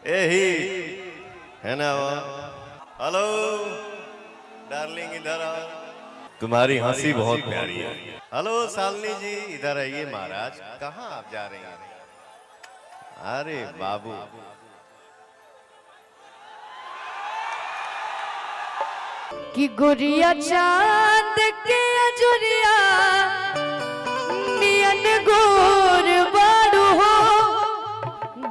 यही है ना वो। हेलो डार्लिंग, इधर आओ, तुम्हारी हंसी बहुत प्यारी है। हेलो शालिनी जी, इधर आइए। महाराज कहाँ आप जा रहे हैं? अरे बाबू, कि गुड़िया चांद के अजुरिया नियन गोर बाड़ू हो,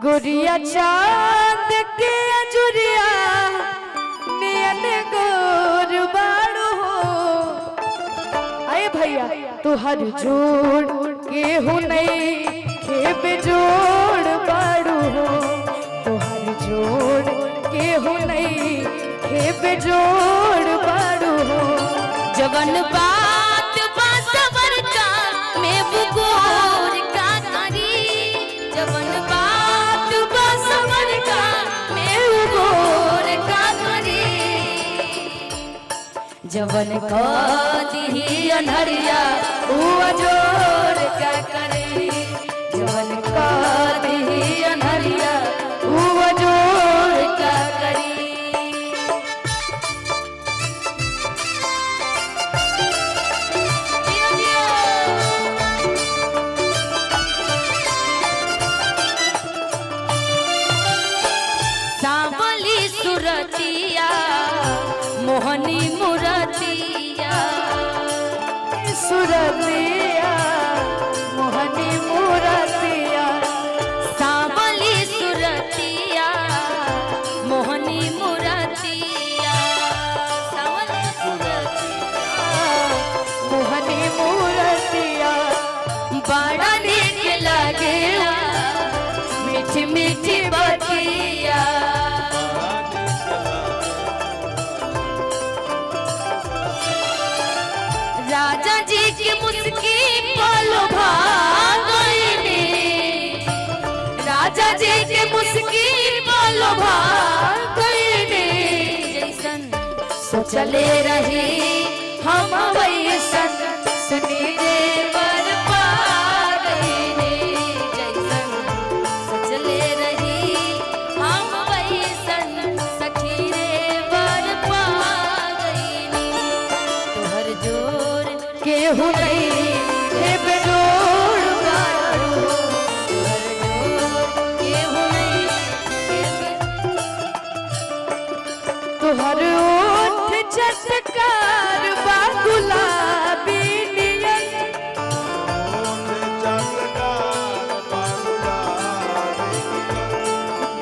गुड़िया चांद के अजुरिया नियन गोर बाड़ू हो। अरे भैया तुहर जोड़ के हो नहीं खेब जोड़ बाड़ू हो, तुहर जोड़ के हो नहीं खेब जोड़ बाड़ू हो। जवन बात बासवर का मैं बुगोर का करी, जवन बात बासवर का मैं बुगोर का करी, जवन का दी अनहरिया वो अजोर का करे, जवन का दी अनहरिया वो अजोर का करे। मोहनी मुरतिया सुरतिया मोहनी मुरतिया, सांवली सुरतिया मोहनी मुरतिया, सांवली सुरतिया मोहनी मुरतिया, बड़ा नीक लागेला मीठी मीठी बतिया। राजा जी की मुस्की पालो भागईने, राजा जी की मुस्की पालो भागईने, जैसन सोचले रही हम वैसन सुनी रे वर पागईने, जैसन सोचले रही हम वैसन सखी रे वर पागईने। तोहर जोर केहू नहीं खेब जोड़ बाड़ू, केहू नहीं तुहर ओठ चटकार बा गुलाबी नियन,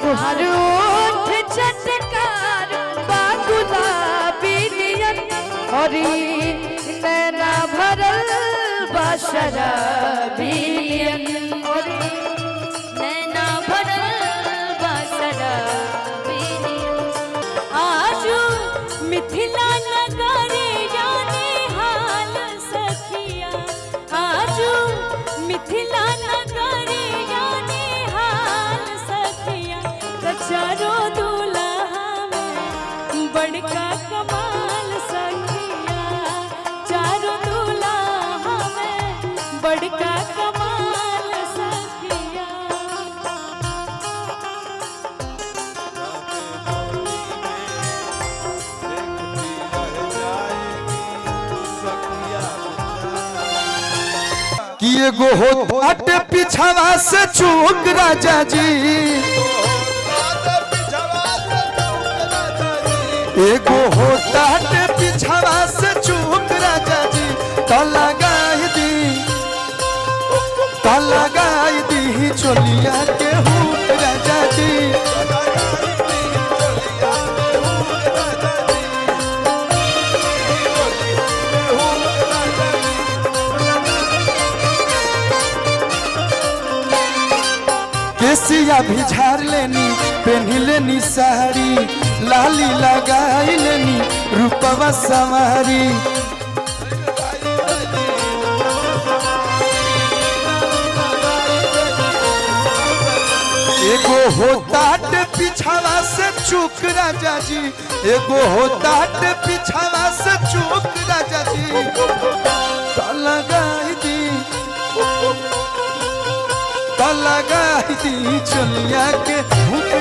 तुहर ओठ चटकार बा गुलाबी नियन, और नैना भरल बा शराबी नियन, और नैना भरल बा शराबी नियन। आजू मिथिला नगरे जाने हाल सखिया, आजू मिथिला नगरे जाने हाल सखिया, कचारो दूल्हा में बड़का कमाल सखिया, चारो दूल्हा में बड़का कमाल सखिया। कि एगो होत पिछावा से चूक राजा जी, एगो होत पिछावा से चूक राजा जी, तो लगाई दी चोलिया के हुक राजा जी। केसिया भी झाड़ लेनी, पहनी लेनी साड़ी, लाली लगाई लेनी, रूपवा सवारी। एगो होतात पिछावा से चूक राजा जी, एगो होतात पिछावा से चूक राजा जी, तो लगाई दी लगाई दी चलिया के भूख